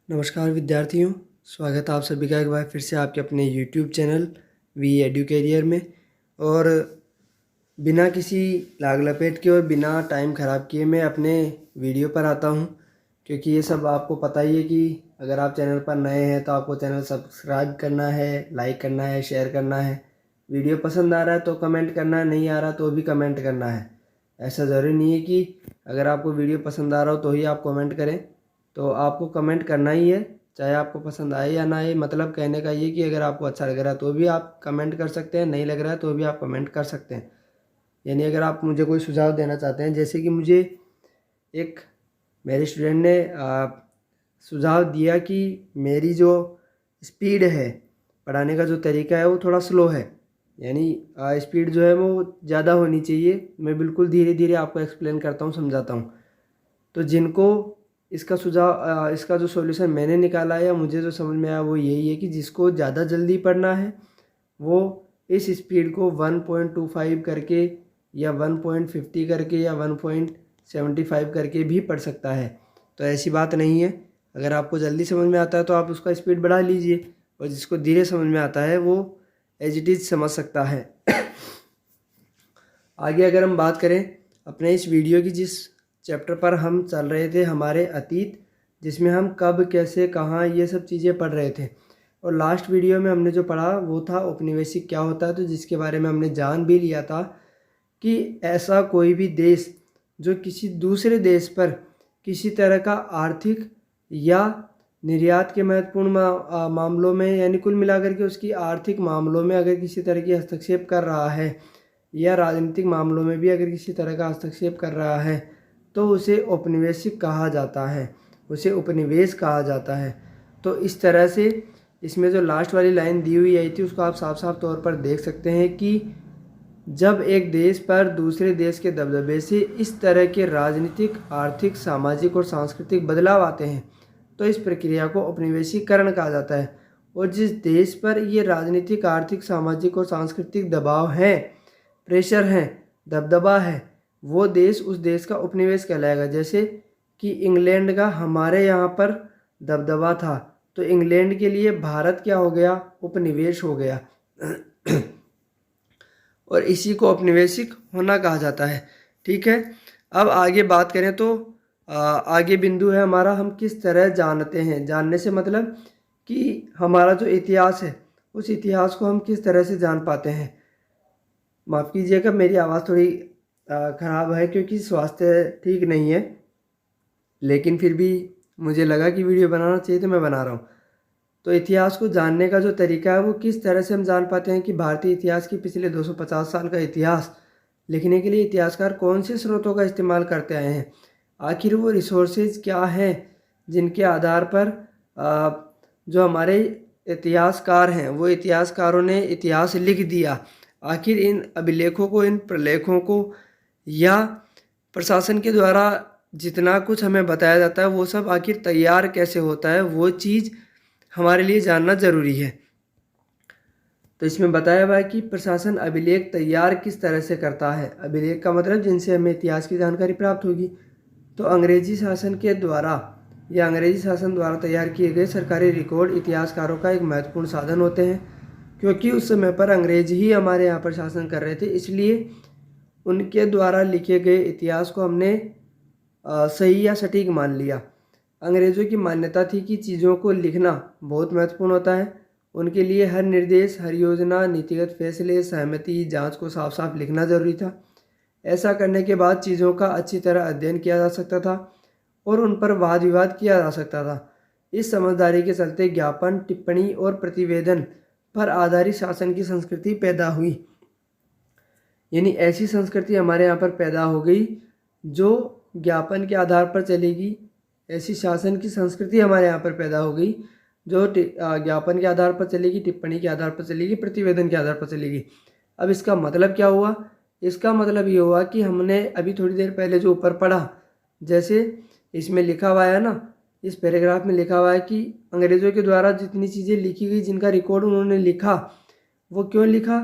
नमस्कार विद्यार्थियों, स्वागत है आप सभी का एक बार फिर से आपके अपने YouTube channel V edu career में। और बिना किसी लाग लपेट के और बिना टाइम ख़राब किए मैं अपने वीडियो पर आता हूं, क्योंकि ये सब आपको पता ही है कि अगर आप चैनल पर नए हैं तो आपको चैनल सब्सक्राइब करना है, लाइक करना है, शेयर करना है। वीडियो पसंद आ रहा है तो कमेंट करना है, नहीं आ रहा तो भी कमेंट करना है। ऐसा ज़रूरी नहीं है कि अगर आपको वीडियो पसंद आ रहा हो तो ही आप कमेंट करें, तो आपको कमेंट करना ही है, चाहे आपको पसंद आए या ना आए। मतलब कहने का ये कि अगर आपको अच्छा लग रहा है तो भी आप कमेंट कर सकते हैं, नहीं लग रहा है तो भी आप कमेंट कर सकते हैं। यानी अगर आप मुझे कोई सुझाव देना चाहते हैं, जैसे कि मुझे एक मेरे स्टूडेंट ने सुझाव दिया कि मेरी जो स्पीड है, पढ़ाने का जो तरीका है वो थोड़ा स्लो है, यानी स्पीड जो है वो ज़्यादा होनी चाहिए। मैं बिल्कुल धीरे धीरे आपको एक्सप्लेन करता हूँ, समझाता हूँ। तो जिनको इसका सुझाव इसका जो सॉल्यूशन मैंने निकाला है या मुझे जो समझ में आया वो यही है कि जिसको ज़्यादा जल्दी पढ़ना है वो इस स्पीड को 1.25 करके या 1.50 करके या 1.75 करके भी पढ़ सकता है। तो ऐसी बात नहीं है, अगर आपको जल्दी समझ में आता है तो आप उसका स्पीड बढ़ा लीजिए, और जिसको धीरे समझ में आता है वो एज इट इज़ समझ सकता है। आगे अगर हम बात करें अपने इस वीडियो की, जिस चैप्टर पर हम चल रहे थे, हमारे अतीत, जिसमें हम कब, कैसे, कहाँ, ये सब चीज़ें पढ़ रहे थे। और लास्ट वीडियो में हमने जो पढ़ा वो था औपनिवेशिक क्या होता है, तो जिसके बारे में हमने जान भी लिया था कि ऐसा कोई भी देश जो किसी दूसरे देश पर किसी तरह का आर्थिक या निर्यात के महत्वपूर्ण मामलों में, यानी कुल मिलाकर के उसकी आर्थिक मामलों में अगर किसी तरह की हस्तक्षेप कर रहा है या राजनीतिक मामलों में भी अगर किसी तरह का हस्तक्षेप कर रहा है तो उसे औपनिवेशिक कहा जाता है, उसे उपनिवेश कहा जाता है। तो इस तरह से इसमें जो लास्ट वाली लाइन दी हुई आई थी उसको आप साफ साफ तौर पर देख सकते हैं कि जब एक देश पर दूसरे देश के दबदबे से इस तरह के राजनीतिक, आर्थिक, सामाजिक और सांस्कृतिक बदलाव आते हैं तो इस प्रक्रिया को औपनिवेशीकरण कहा जाता है। और जिस देश पर ये राजनीतिक, आर्थिक, सामाजिक और सांस्कृतिक दबाव हैं, प्रेशर है, दबदबा है, वो देश उस देश का उपनिवेश कहलाएगा। जैसे कि इंग्लैंड का हमारे यहाँ पर दबदबा था तो इंग्लैंड के लिए भारत क्या हो गया, उपनिवेश हो गया। और इसी को औपनिवेशिक होना कहा जाता है। ठीक है, अब आगे बात करें तो आगे बिंदु है हमारा, हम किस तरह जानते हैं। जानने से मतलब कि हमारा जो इतिहास है उस इतिहास को हम किस तरह से जान पाते हैं। माफ़ कीजिएगा, मेरी आवाज़ थोड़ी ख़राब है क्योंकि स्वास्थ्य ठीक नहीं है, लेकिन फिर भी मुझे लगा कि वीडियो बनाना चाहिए तो मैं बना रहा हूँ। तो इतिहास को जानने का जो तरीका है वो किस तरह से हम जान पाते हैं कि भारतीय इतिहास की पिछले 250 साल का इतिहास लिखने के लिए इतिहासकार कौन से स्रोतों का इस्तेमाल करते आए हैं। आखिर वो रिसोर्सेज क्या हैं जिनके आधार पर जो हमारे इतिहासकार हैं वो इतिहासकारों ने इतिहास लिख दिया। आखिर इन अभिलेखों को, इन प्रलेखों को या प्रशासन के द्वारा जितना कुछ हमें बताया जाता है वो सब आखिर तैयार कैसे होता है, वो चीज़ हमारे लिए जानना ज़रूरी है। तो इसमें बताया हुआ है कि प्रशासन अभिलेख तैयार किस तरह से करता है। अभिलेख का मतलब जिनसे हमें इतिहास की जानकारी प्राप्त होगी। तो अंग्रेजी शासन के द्वारा या अंग्रेजी शासन द्वारा तैयार किए गए सरकारी रिकॉर्ड इतिहासकारों का एक महत्वपूर्ण साधन होते हैं, क्योंकि उस समय पर अंग्रेज ही हमारे यहाँ पर शासन कर रहे थे, इसलिए उनके द्वारा लिखे गए इतिहास को हमने सही या सटीक मान लिया। अंग्रेज़ों की मान्यता थी कि चीज़ों को लिखना बहुत महत्वपूर्ण होता है। उनके लिए हर निर्देश, हर योजना, नीतिगत फैसले, सहमति, जांच को साफ साफ लिखना ज़रूरी था। ऐसा करने के बाद चीज़ों का अच्छी तरह अध्ययन किया जा सकता था और उन पर वाद विवाद किया जा सकता था। इस समझदारी के चलते ज्ञापन, टिप्पणी और प्रतिवेदन पर आधारित शासन की संस्कृति पैदा हुई। यानी ऐसी संस्कृति हमारे यहाँ पर पैदा हो गई जो ज्ञापन के आधार पर चलेगी। ऐसी शासन की संस्कृति हमारे यहाँ पर पैदा हो गई जो ज्ञापन के आधार पर चलेगी, टिप्पणी के आधार पर चलेगी, प्रतिवेदन के आधार पर चलेगी। अब इसका मतलब क्या हुआ? इसका मतलब ये हुआ कि हमने अभी थोड़ी देर पहले जो ऊपर पढ़ा, जैसे इसमें लिखा हुआ है ना, इस पैराग्राफ में लिखा हुआ है कि अंग्रेज़ों के द्वारा जितनी चीज़ें लिखी गई, जिनका रिकॉर्ड उन्होंने लिखा, वो क्यों लिखा?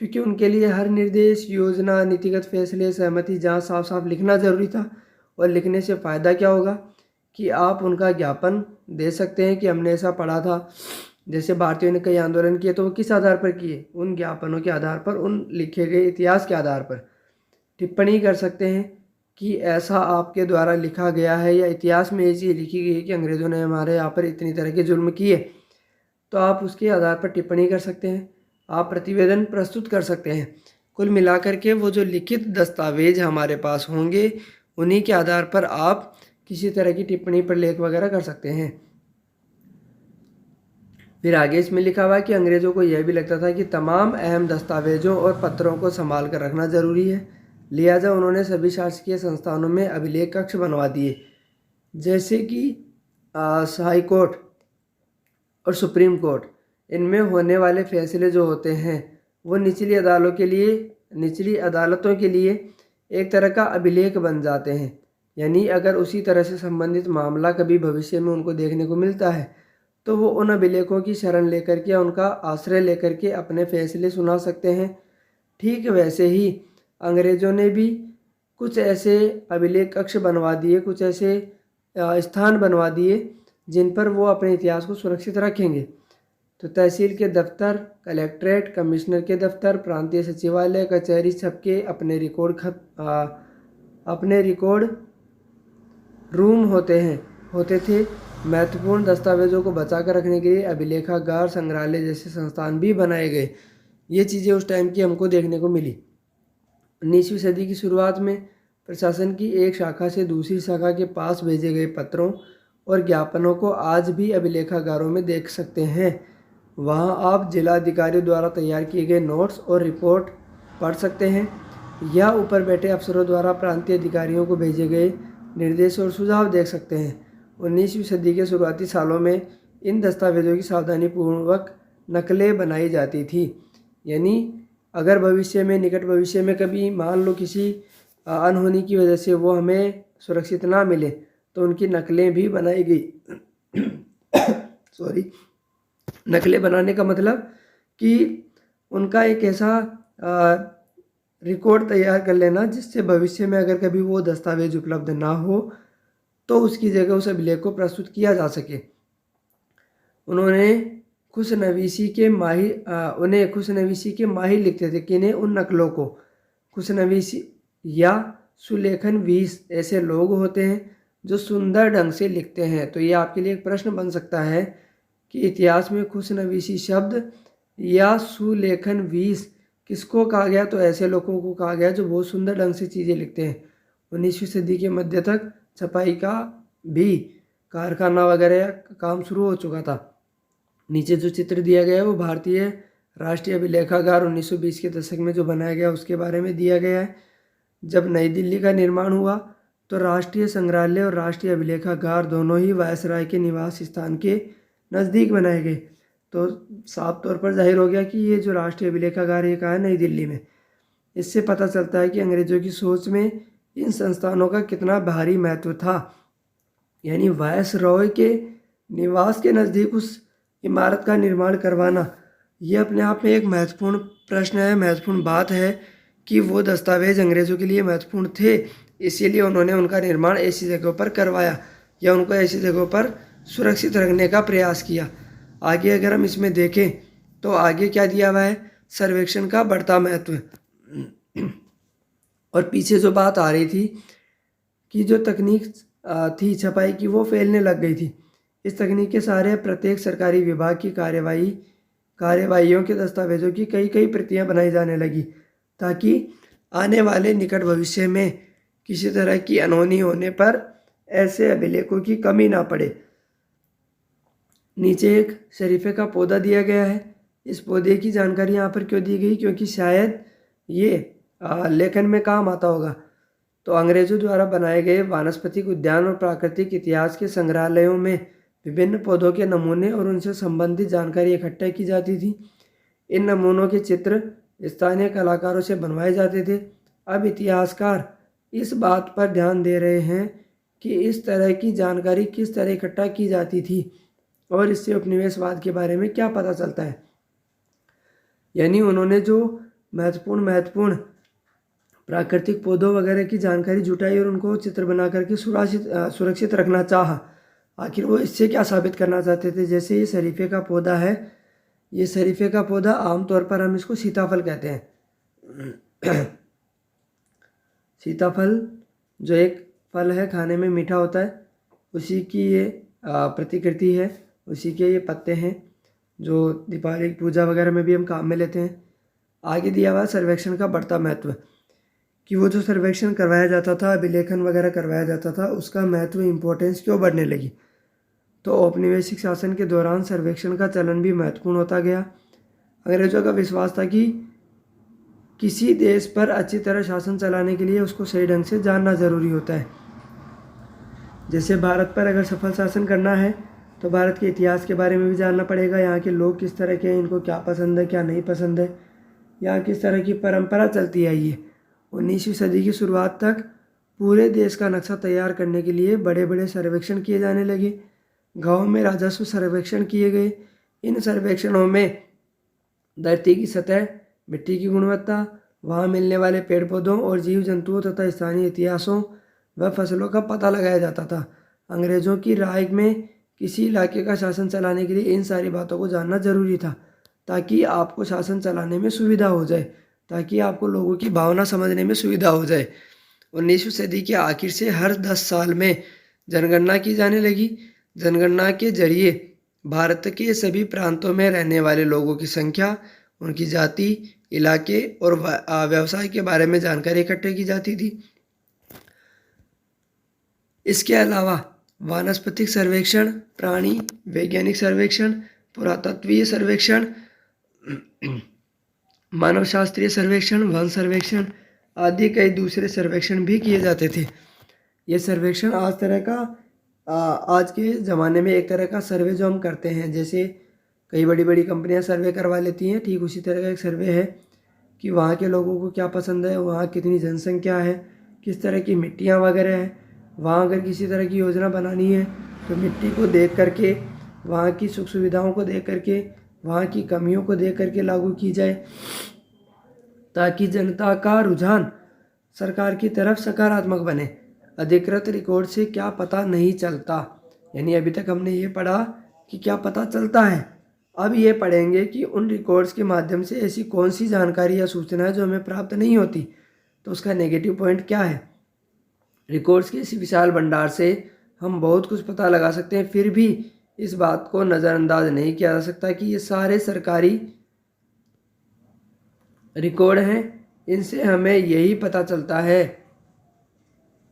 क्योंकि उनके लिए हर निर्देश, योजना, नीतिगत फैसले, सहमति, जांच साफ साफ लिखना ज़रूरी था। और लिखने से फ़ायदा क्या होगा कि आप उनका ज्ञापन दे सकते हैं कि हमने ऐसा पढ़ा था। जैसे भारतीयों ने कई आंदोलन किए तो वो किस आधार पर किए, उन ज्ञापनों के आधार पर, उन लिखे गए इतिहास के आधार पर टिप्पणी कर सकते हैं कि ऐसा आपके द्वारा लिखा गया है या इतिहास में ये चीज़ लिखी गई है कि अंग्रेज़ों ने हमारे यहाँ पर इतनी तरह के जुल्म किए, तो आप उसके आधार पर टिप्पणी कर सकते हैं, आप प्रतिवेदन प्रस्तुत कर सकते हैं। कुल मिलाकर के वो जो लिखित दस्तावेज हमारे पास होंगे उन्हीं के आधार पर आप किसी तरह की टिप्पणी पर लेख वगैरह कर सकते हैं। फिर आगे इसमें लिखा हुआ है कि अंग्रेज़ों को यह भी लगता था कि तमाम अहम दस्तावेजों और पत्रों को संभाल कर रखना ज़रूरी है, लिहाजा उन्होंने सभी शासकीय संस्थानों में अभिलेख कक्ष बनवा दिए, जैसे कि हाई कोर्ट और सुप्रीम कोर्ट। इनमें होने वाले फैसले जो होते हैं वो निचली अदालतों के लिए एक तरह का अभिलेख बन जाते हैं। यानी अगर उसी तरह से संबंधित मामला कभी भविष्य में उनको देखने को मिलता है तो वो उन अभिलेखों की शरण लेकर के या उनका आश्रय लेकर के अपने फैसले सुना सकते हैं। ठीक वैसे ही अंग्रेज़ों ने भी कुछ ऐसे अभिलेख कक्ष बनवा दिए, कुछ ऐसे स्थान बनवा दिए जिन पर वो अपने इतिहास को सुरक्षित रखेंगे। तो तहसील के दफ्तर, कलेक्ट्रेट, कमिश्नर के दफ्तर, प्रांतीय सचिवालय, कचहरी सबके अपने रिकॉर्ड रूम होते थे। महत्वपूर्ण दस्तावेजों को बचा कर रखने के लिए अभिलेखागार, संग्रहालय जैसे संस्थान भी बनाए गए। ये चीज़ें उस टाइम की हमको देखने को मिली। 19वीं सदी की शुरुआत में प्रशासन की एक शाखा से दूसरी शाखा के पास भेजे गए पत्रों और ज्ञापनों को आज भी अभिलेखागारों में देख सकते हैं। वहाँ आप जिलाधिकारी द्वारा तैयार किए गए नोट्स और रिपोर्ट पढ़ सकते हैं या ऊपर बैठे अफसरों द्वारा प्रांतीय अधिकारियों को भेजे गए निर्देश और सुझाव देख सकते हैं। 19वीं सदी के शुरुआती सालों में इन दस्तावेजों की सावधानीपूर्वक नकलें बनाई जाती थी। यानी अगर निकट भविष्य में कभी मान लो किसी अनहोनी की वजह से वो हमें सुरक्षित ना मिले तो उनकी नकलें भी बनाई गई सॉरी नकलें बनाने का मतलब कि उनका एक ऐसा रिकॉर्ड तैयार कर लेना जिससे भविष्य में अगर कभी वो दस्तावेज उपलब्ध ना हो तो उसकी जगह उस अभिलेख को प्रस्तुत किया जा सके। उन्हें खुशनवीसी के माहिर लिखते थे। किन्हें? उन नकलों को। खुशनवीसी या सुलेखन वीस ऐसे लोग होते हैं जो सुंदर ढंग से लिखते हैं। तो ये आपके लिए एक प्रश्न बन सकता है कि इतिहास में खुशनवीसी शब्द या सुलेखन वीस किसको कहा गया? तो ऐसे लोगों को कहा गया जो बहुत सुंदर ढंग से चीज़ें लिखते हैं। 19वीं सदी के मध्य तक छपाई का भी कारखाना वगैरह काम शुरू हो चुका था। नीचे जो चित्र दिया गया है वो भारतीय राष्ट्रीय अभिलेखागार 1920 के दशक में जो बनाया गया उसके बारे में दिया गया है। जब नई दिल्ली का निर्माण हुआ तो राष्ट्रीय संग्रहालय और राष्ट्रीय अभिलेखागार दोनों ही वायसराय के निवास स्थान के नज़दीक बनाए गए। तो साफ तौर पर जाहिर हो गया कि ये जो राष्ट्रीय अभिलेखागार ये कहाँ है? नई दिल्ली में। इससे पता चलता है कि अंग्रेज़ों की सोच में इन संस्थानों का कितना भारी महत्व था। यानी वायसरॉय के निवास के नज़दीक उस इमारत का निर्माण करवाना ये अपने आप में एक महत्वपूर्ण प्रश्न है, महत्वपूर्ण बात है कि वो दस्तावेज अंग्रेज़ों के लिए महत्वपूर्ण थे, इसीलिए उन्होंने उनका निर्माण ऐसी जगहों पर करवाया या उनको ऐसी जगहों पर सुरक्षित रखने का प्रयास किया। आगे अगर हम इसमें देखें तो आगे क्या दिया हुआ है? सर्वेक्षण का बढ़ता महत्व। और पीछे जो बात आ रही थी कि जो तकनीक थी छपाई की वो फैलने लग गई थी। इस तकनीक के सहारे प्रत्येक सरकारी विभाग की कार्यवाहियों के दस्तावेजों की कई प्रतियां बनाई जाने लगी ताकि आने वाले निकट भविष्य में किसी तरह की अनहोनी होने पर ऐसे अभिलेखों की कमी ना पड़े। नीचे एक शरीफे का पौधा दिया गया है। इस पौधे की जानकारी यहाँ पर क्यों दी गई? क्योंकि शायद ये लेखन में काम आता होगा। तो अंग्रेजों द्वारा बनाए गए वानस्पतिक उद्यान और प्राकृतिक इतिहास के संग्रहालयों में विभिन्न पौधों के नमूने और उनसे संबंधित जानकारी इकट्ठा की जाती थी। इन नमूनों के चित्र स्थानीय कलाकारों से बनवाए जाते थे। अब इतिहासकार इस बात पर ध्यान दे रहे हैं कि इस तरह की जानकारी किस तरह इकट्ठा की जाती थी और इससे उपनिवेशवाद के बारे में क्या पता चलता है। यानी उन्होंने जो महत्वपूर्ण प्राकृतिक पौधों वगैरह की जानकारी जुटाई और उनको चित्र बना करके सुरक्षित रखना चाहा। आखिर वो इससे क्या साबित करना चाहते थे? जैसे ये शरीफे का पौधा है, ये शरीफे का पौधा आमतौर पर हम इसको सीताफल कहते हैं। सीताफल जो एक फल है, खाने में मीठा होता है, उसी की ये प्रतिकृति है, उसी के ये पत्ते हैं जो दीपावली की पूजा वगैरह में भी हम काम में लेते हैं। आगे दिया हुआ सर्वेक्षण का बढ़ता महत्व, कि वो जो सर्वेक्षण करवाया जाता था, अभिलेखन वगैरह करवाया जाता था, उसका महत्व, इम्पोर्टेंस क्यों बढ़ने लगी? तो औपनिवेशिक शासन के दौरान सर्वेक्षण का चलन भी महत्वपूर्ण होता गया। अंग्रेजों का विश्वास था कि किसी देश पर अच्छी तरह शासन चलाने के लिए उसको सही ढंग से जानना ज़रूरी होता है। जैसे भारत पर अगर सफल शासन करना है तो भारत के इतिहास के बारे में भी जानना पड़ेगा, यहाँ के लोग किस तरह के हैं, इनको क्या पसंद है, क्या नहीं पसंद है, यहाँ किस तरह की परंपरा चलती आई है। 19वीं सदी की शुरुआत तक पूरे देश का नक्शा तैयार करने के लिए बड़े बड़े सर्वेक्षण किए जाने लगे। गाँव में राजस्व सर्वेक्षण किए गए। इन सर्वेक्षणों में धरती की सतह, मिट्टी की गुणवत्ता, वहाँ मिलने वाले पेड़ पौधों और जीव जंतुओं तथा स्थानीय इतिहासों व फसलों का पता लगाया जाता था। अंग्रेजों की राय में किसी इलाके का शासन चलाने के लिए इन सारी बातों को जानना जरूरी था, ताकि आपको शासन चलाने में सुविधा हो जाए, ताकि आपको लोगों की भावना समझने में सुविधा हो जाए। 19वीं सदी के आखिर से हर 10 साल में जनगणना की जाने लगी। जनगणना के जरिए भारत के सभी प्रांतों में रहने वाले लोगों की संख्या, उनकी जाति, इलाके और व्यवसाय के बारे में जानकारी इकट्ठी की जाती थी। इसके अलावा वानस्पतिक सर्वेक्षण, प्राणी वैज्ञानिक सर्वेक्षण, पुरातत्वीय सर्वेक्षण, मानवशास्त्रीय सर्वेक्षण, वन सर्वेक्षण आदि कई दूसरे सर्वेक्षण भी किए जाते थे। ये सर्वेक्षण आज के ज़माने में एक तरह का सर्वे जो हम करते हैं, जैसे कई बड़ी बड़ी कंपनियां सर्वे करवा लेती हैं, ठीक उसी तरह का एक सर्वे है कि वहाँ के लोगों को क्या पसंद है, वहाँ कितनी जनसंख्या है, किस तरह की मिट्टियाँ वगैरह हैं। वहाँ अगर किसी तरह की योजना बनानी है तो मिट्टी को देख करके, वहाँ की सुख सुविधाओं को देख करके, वहाँ की कमियों को देख करके लागू की जाए, ताकि जनता का रुझान सरकार की तरफ सकारात्मक बने। अधिकृत रिकॉर्ड से क्या पता नहीं चलता, यानी अभी तक हमने ये पढ़ा कि क्या पता चलता है। अब ये पढ़ेंगे कि उन रिकॉर्ड्स के माध्यम से ऐसी कौन सी जानकारी या सूचना है जो हमें प्राप्त नहीं होती, तो उसका नेगेटिव पॉइंट क्या है। रिकॉर्ड्स के इस विशाल भंडार से हम बहुत कुछ पता लगा सकते हैं, फिर भी इस बात को नज़रअंदाज नहीं किया जा सकता कि ये सारे सरकारी रिकॉर्ड हैं। इनसे हमें यही पता चलता है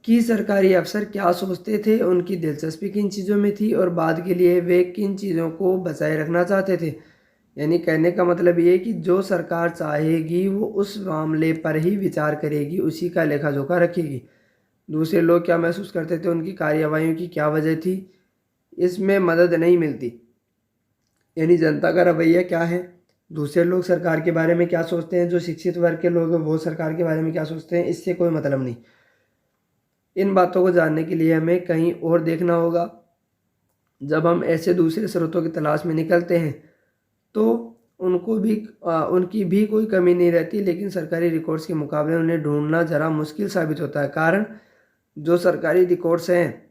कि सरकारी अफसर क्या सोचते थे, उनकी दिलचस्पी किन चीज़ों में थी और बाद के लिए वे किन चीज़ों को बचाए रखना चाहते थे। यानी कहने का मतलब ये कि जो सरकार चाहेगी वो उस मामले पर ही विचार करेगी, उसी का लेखा जोखा रखेगी। दूसरे लोग क्या महसूस करते थे, उनकी कार्यवाहियों की क्या वजह थी, इसमें मदद नहीं मिलती। यानी जनता का रवैया क्या है, दूसरे लोग सरकार के बारे में क्या सोचते हैं, जो शिक्षित वर्ग के लोग हैं वो सरकार के बारे में क्या सोचते हैं, इससे कोई मतलब नहीं। इन बातों को जानने के लिए हमें कहीं और देखना होगा। जब हम ऐसे दूसरे स्रोतों की तलाश में निकलते हैं तो उनकी भी कोई कमी नहीं रहती, लेकिन सरकारी रिकॉर्ड्स के मुकाबले उन्हें ढूंढना ज़रा मुश्किल साबित होता है। कारण जो सरकारी रिकॉर्ड्स हैं,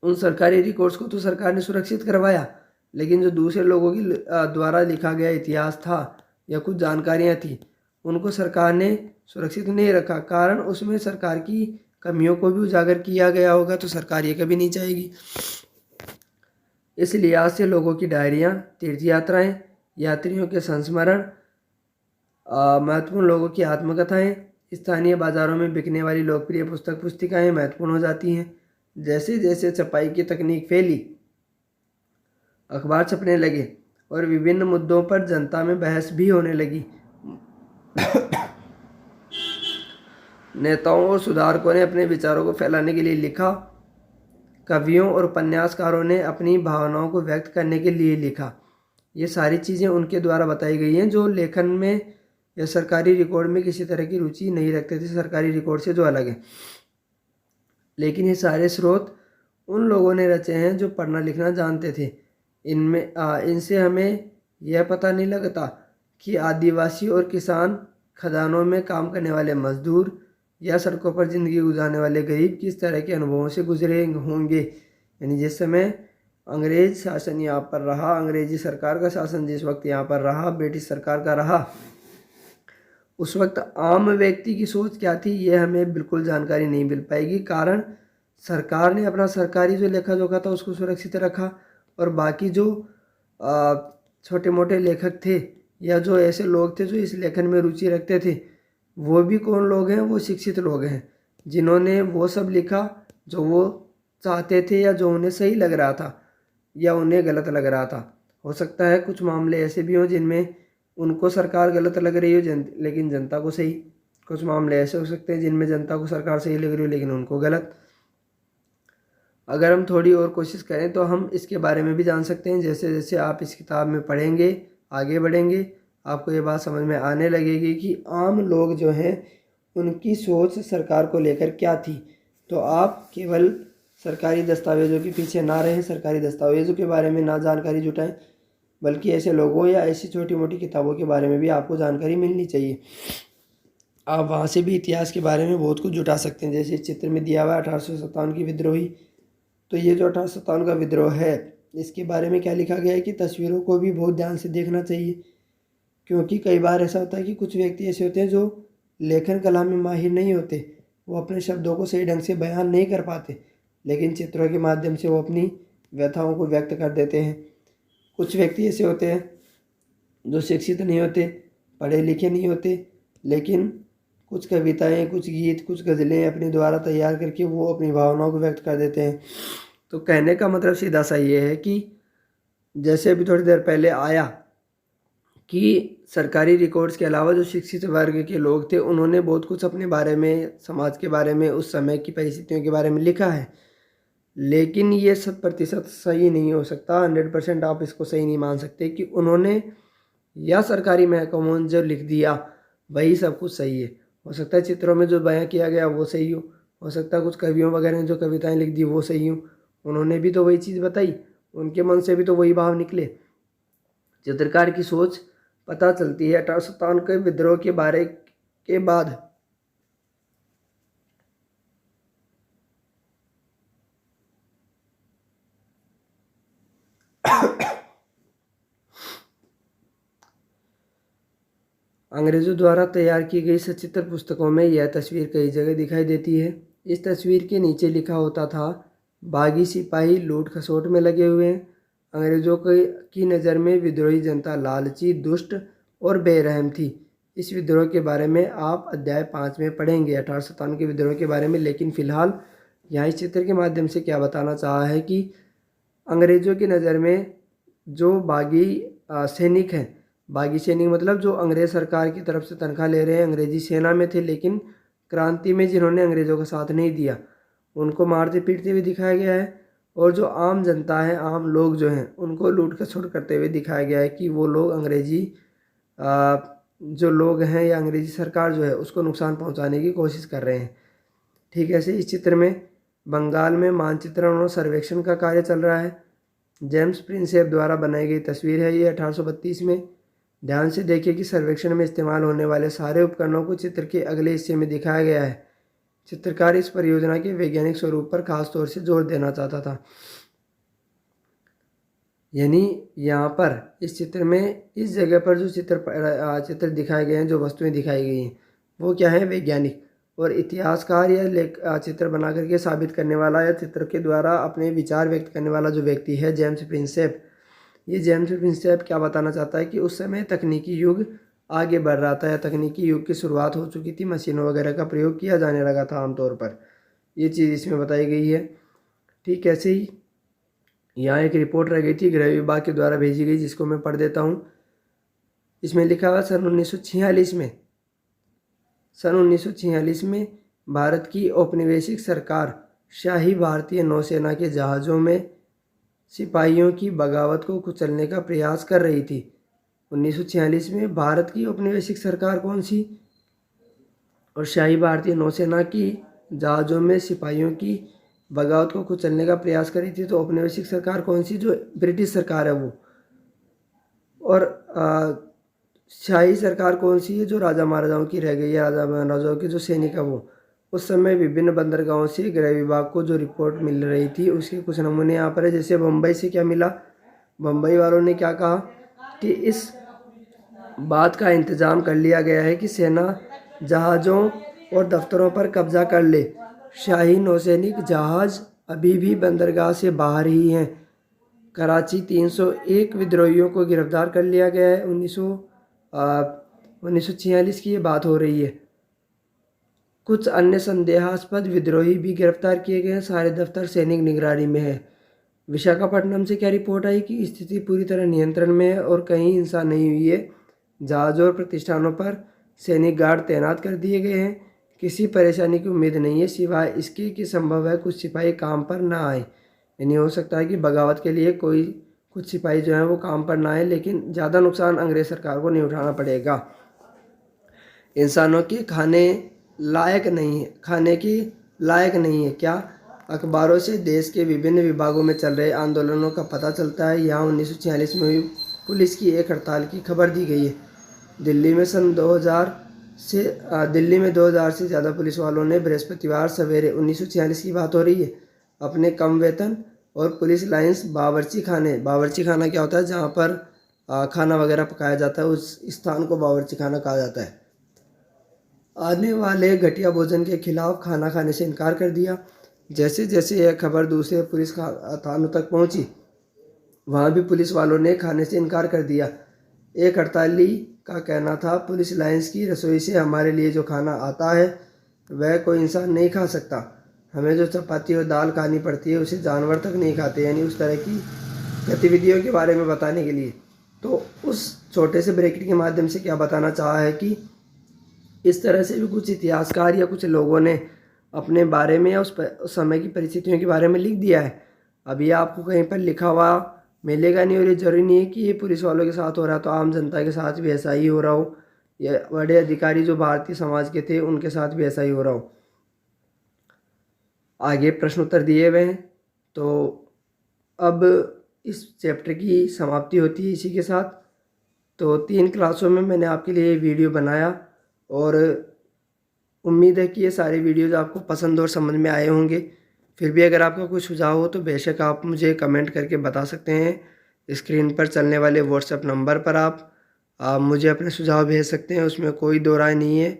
उन सरकारी रिकॉर्ड्स को तो सरकार ने सुरक्षित करवाया, लेकिन जो दूसरे लोगों की द्वारा लिखा गया इतिहास था या कुछ जानकारियाँ थी, उनको सरकार ने सुरक्षित नहीं रखा। कारण उसमें सरकार की कमियों को भी उजागर किया गया होगा, तो सरकार ये कभी नहीं चाहेगी। इस लिहाज से लोगों की डायरियाँ, तीर्थ यात्राएँ, यात्रियों के संस्मरण, महत्वपूर्ण लोगों की आत्मकथाएँ, स्थानीय बाज़ारों में बिकने वाली लोकप्रिय पुस्तिकाएँ महत्वपूर्ण हो जाती हैं। जैसे जैसे छपाई की तकनीक फैली, अखबार छपने लगे और विभिन्न मुद्दों पर जनता में बहस भी होने लगी, नेताओं और सुधारकों ने अपने विचारों को फैलाने के लिए लिखा, कवियों और उपन्यासकारों ने अपनी भावनाओं को व्यक्त करने के लिए लिखा। ये सारी चीज़ें उनके द्वारा बताई गई हैं जो लेखन में या सरकारी रिकॉर्ड में किसी तरह की रुचि नहीं रखते थे, सरकारी रिकॉर्ड से जो अलग है। लेकिन ये सारे स्रोत उन लोगों ने रचे हैं जो पढ़ना लिखना जानते थे। इनसे हमें यह पता नहीं लगता कि आदिवासी और किसान, खदानों में काम करने वाले मजदूर, या सड़कों पर ज़िंदगी गुजारने वाले गरीब किस तरह के अनुभवों से गुजरे होंगे। यानी जिस समय अंग्रेज शासन यहाँ पर रहा, अंग्रेजी सरकार का शासन जिस वक्त यहाँ पर रहा, ब्रिटिश सरकार का रहा, उस वक्त आम व्यक्ति की सोच क्या थी ये हमें बिल्कुल जानकारी नहीं मिल पाएगी। कारण सरकार ने अपना सरकारी जो लेखा जोखा था उसको सुरक्षित रखा, और बाकी जो छोटे मोटे लेखक थे या जो ऐसे लोग थे जो इस लेखन में रुचि रखते थे, वो भी कौन लोग हैं, वो शिक्षित लोग हैं जिन्होंने वो सब लिखा जो वो चाहते थे या जो उन्हें सही लग रहा था या उन्हें गलत लग रहा था। हो सकता है कुछ मामले ऐसे भी हों जिनमें उनको सरकार गलत लग रही हो लेकिन जनता को सही। कुछ मामले ऐसे हो सकते हैं जिनमें जनता को सरकार सही लग रही हो लेकिन उनको गलत। अगर हम थोड़ी और कोशिश करें तो हम इसके बारे में भी जान सकते हैं। जैसे जैसे आप इस किताब में पढ़ेंगे, आगे बढ़ेंगे, आपको ये बात समझ में आने लगेगी कि आम लोग जो हैं उनकी सोच सरकार को लेकर क्या थी। तो आप केवल सरकारी दस्तावेज़ों के पीछे ना रहें, सरकारी दस्तावेज़ों के बारे में ना जानकारी जुटाएं, बल्कि ऐसे लोगों या ऐसी छोटी मोटी किताबों के बारे में भी आपको जानकारी मिलनी चाहिए। आप वहाँ से भी इतिहास के बारे में बहुत कुछ जुटा सकते हैं। जैसे इस चित्र में दिया हुआ है 1857 की विद्रोही, तो ये जो 1857 का विद्रोह है इसके बारे में क्या लिखा गया है कि तस्वीरों को भी बहुत ध्यान से देखना चाहिए, क्योंकि कई बार ऐसा होता है कि कुछ व्यक्ति ऐसे होते हैं जो लेखन कला में माहिर नहीं होते, वो अपने शब्दों को सही ढंग से बयान नहीं कर पाते, लेकिन चित्रों के माध्यम से वो अपनी व्यथाओं को व्यक्त कर देते हैं। कुछ व्यक्ति ऐसे होते हैं जो शिक्षित नहीं होते, पढ़े लिखे नहीं होते, लेकिन कुछ कविताएं, कुछ गीत, कुछ गज़लें अपने द्वारा तैयार करके वो अपनी भावनाओं को व्यक्त कर देते हैं। तो कहने का मतलब सीधा सा ये है कि जैसे अभी थोड़ी देर पहले आया कि सरकारी रिकॉर्ड्स के अलावा जो शिक्षित वर्ग के लोग थे उन्होंने बहुत कुछ अपने बारे में, समाज के बारे में, उस समय की परिस्थितियों के बारे में लिखा है, लेकिन ये 100% सही नहीं हो सकता। 100% आप इसको सही नहीं मान सकते कि उन्होंने या सरकारी महकमों ने जो लिख दिया वही सब कुछ सही है। हो सकता है चित्रों में जो बयां किया गया वो सही हो सकता है कुछ कवियों वगैरह ने जो कविताएं लिख दी वो सही हो, उन्होंने भी तो वही चीज़ बताई, उनके मन से भी तो वही भाव निकले। चित्रकार की सोच पता चलती है 1857 के विद्रोह के बारे के बाद। अंग्रेज़ों द्वारा तैयार की गई सचित्र पुस्तकों में यह तस्वीर कई जगह दिखाई देती है। इस तस्वीर के नीचे लिखा होता था, बागी सिपाही लूट खसोट में लगे हुए हैं। अंग्रेज़ों की नज़र में विद्रोही जनता लालची, दुष्ट और बेरहम थी। इस विद्रोह के बारे में आप अध्याय 5 में पढ़ेंगे 1857 के विद्रोह के बारे में। लेकिन फ़िलहाल यहाँ इस चित्र के माध्यम से क्या बताना चाहा है कि अंग्रेज़ों की नज़र में जो बागी सैनिक हैं, बागी सैनिक मतलब जो अंग्रेज़ सरकार की तरफ से तनख्वाह ले रहे हैं, अंग्रेज़ी सेना में थे लेकिन क्रांति में जिन्होंने अंग्रेज़ों का साथ नहीं दिया, उनको मारते पीटते हुए दिखाया गया है। और जो आम जनता है, आम लोग जो हैं, उनको लूट खसोट करते हुए दिखाया गया है कि वो लोग अंग्रेज़ी जो लोग हैं या अंग्रेज़ी सरकार जो है उसको नुकसान पहुंचाने की कोशिश कर रहे हैं। ठीक है, ऐसे इस चित्र में बंगाल में मानचित्रण और सर्वेक्षण का कार्य चल रहा है। जेम्स प्रिंसेप द्वारा बनाई गई तस्वीर है ये 1832 में। ध्यान से देखिए कि सर्वेक्षण में इस्तेमाल होने वाले सारे उपकरणों को चित्र के अगले हिस्से में दिखाया गया है। चित्रकार इस परियोजना के वैज्ञानिक स्वरूप पर खास तौर से जोर देना चाहता था। यानी यहाँ पर इस चित्र में इस जगह पर जो चित्र दिखाए गए हैं, जो वस्तुएं दिखाई गई हैं, वो क्या है, वैज्ञानिक। और इतिहासकार या चित्र बना करके साबित करने वाला या चित्र के द्वारा अपने विचार व्यक्त करने वाला जो व्यक्ति है, जेम्स प्रिंसेप। ये जेम्स प्रिंसेप क्या बताना चाहता है कि उस समय तकनीकी युग आगे बढ़ रहा था या तकनीकी युग की शुरुआत हो चुकी थी, मशीनों वगैरह का प्रयोग किया जाने लगा था आमतौर पर। ये चीज़ इसमें बताई गई है। ठीक, ऐसे ही यहाँ एक रिपोर्ट रह गई थी गृह विभाग के द्वारा भेजी गई, जिसको मैं पढ़ देता हूँ। इसमें लिखा हुआ सन 1946 में भारत की औपनिवेशिक सरकार शाही भारतीय नौसेना के जहाज़ों में सिपाहियों की बगावत को कुचलने का प्रयास कर रही थी। 1946 में भारत की औपनिवेशिक सरकार कौन सी, और शाही भारतीय नौसेना की जहाज़ों में सिपाहियों की बगावत को कुचलने का प्रयास कर रही थी। तो औपनिवेशिक सरकार कौन सी, जो ब्रिटिश सरकार है वो। और शाही सरकार कौन सी है, जो राजा महाराजाओं की रह गई है, राजा महाराजाओं के जो सैनिक है वो। उस समय विभिन्न बंदरगाहों से गृह विभाग को जो रिपोर्ट मिल रही थी उसके कुछ नमूने यहाँ पर है। जैसे बम्बई से क्या मिला, बम्बई वालों ने क्या कहा कि इस बात का इंतज़ाम कर लिया गया है कि सेना जहाज़ों और दफ्तरों पर कब्जा कर ले। शाही नौसैनिक जहाज़ अभी भी बंदरगाह से बाहर ही हैं। कराची 301 विद्रोहियों को गिरफ्तार कर लिया गया है। 1946 की ये बात हो रही है। कुछ अन्य संदेहास्पद विद्रोही भी गिरफ्तार किए गए हैं। सारे दफ्तर सैनिक निगरानी में है। विशाखापट्टनम से क्या रिपोर्ट आई कि स्थिति पूरी तरह नियंत्रण में है और कहीं हिंसा नहीं हुई है। जहाज़ों और प्रतिष्ठानों पर सैनिक गार्ड तैनात कर दिए गए हैं। किसी परेशानी की उम्मीद नहीं है सिवाय इसके कि संभव है कुछ सिपाही काम पर ना आए। यानी हो सकता है कि बगावत के लिए कुछ सिपाही जो हैं वो काम पर ना आए, लेकिन ज़्यादा नुकसान अंग्रेज़ सरकार को नहीं उठाना पड़ेगा। इंसानों के खाने की लायक नहीं है। क्या अखबारों से देश के विभिन्न विभागों में चल रहे आंदोलनों का पता चलता है। यहाँ 1946 में हुई पुलिस की एक हड़ताल की खबर दी गई है। दिल्ली में 2000 से ज़्यादा पुलिस वालों ने बृहस्पतिवार सवेरे 1946 की बात हो रही है अपने कम वेतन और पुलिस लाइंस बावर्ची खाना क्या होता है, जहाँ पर खाना वगैरह पकाया जाता है, उस स्थान को बावर्ची खाना कहा जाता है। आने वाले घटिया भोजन के खिलाफ खाना खाने से इनकार कर दिया। जैसे जैसे यह खबर दूसरे पुलिस थानों तक पहुंची, वहाँ भी पुलिस वालों ने खाने से इनकार कर दिया। एक हड़ताली का कहना था, पुलिस लाइंस की रसोई से हमारे लिए जो खाना आता है वह कोई इंसान नहीं खा सकता। हमें जो चपाती और दाल खानी पड़ती है उसे जानवर तक नहीं खाते। यानी उस तरह की गतिविधियों के बारे में बताने के लिए। तो उस छोटे से ब्रैकेट के माध्यम से क्या बताना चाहा है कि इस तरह से भी कुछ इतिहासकार या कुछ लोगों ने अपने बारे में या उस समय की परिस्थितियों के बारे में लिख दिया है। अभी आपको कहीं पर लिखा हुआ मिलेगा नहीं, और ये जरूरी नहीं है कि ये पुलिस वालों के साथ हो रहा है तो आम जनता के साथ भी ऐसा ही हो रहा हो, या बड़े अधिकारी जो भारतीय समाज के थे उनके साथ भी ऐसा ही हो रहा हो। आगे प्रश्न उत्तर दिए हुए हैं। तो अब इस चैप्टर की समाप्ति होती है इसी के साथ। तो 3 क्लासों में मैंने आपके लिए वीडियो बनाया और उम्मीद है कि ये सारे वीडियोज़ आपको पसंद और समझ में आए होंगे। फिर भी अगर आपका कोई सुझाव हो तो बेशक आप मुझे कमेंट करके बता सकते हैं। स्क्रीन पर चलने वाले व्हाट्सएप नंबर पर आप मुझे अपने सुझाव भेज सकते हैं। उसमें कोई दो राय नहीं है,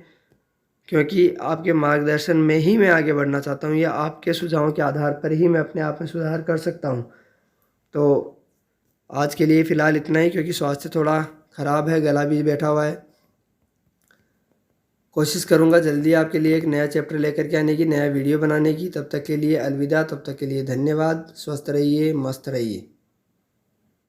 क्योंकि आपके मार्गदर्शन में ही मैं आगे बढ़ना चाहता हूँ, या आपके सुझावों के आधार पर ही मैं अपने आप में सुधार कर सकता हूँ। तो आज के लिए फ़िलहाल इतना ही, क्योंकि स्वास्थ्य थोड़ा ख़राब है, गला भी बैठा हुआ है। कोशिश करूँगा जल्दी आपके लिए एक नया चैप्टर लेकर के आने की, नया वीडियो बनाने की। तब तक के लिए अलविदा, तब तक के लिए धन्यवाद। स्वस्थ रहिए, मस्त रहिए।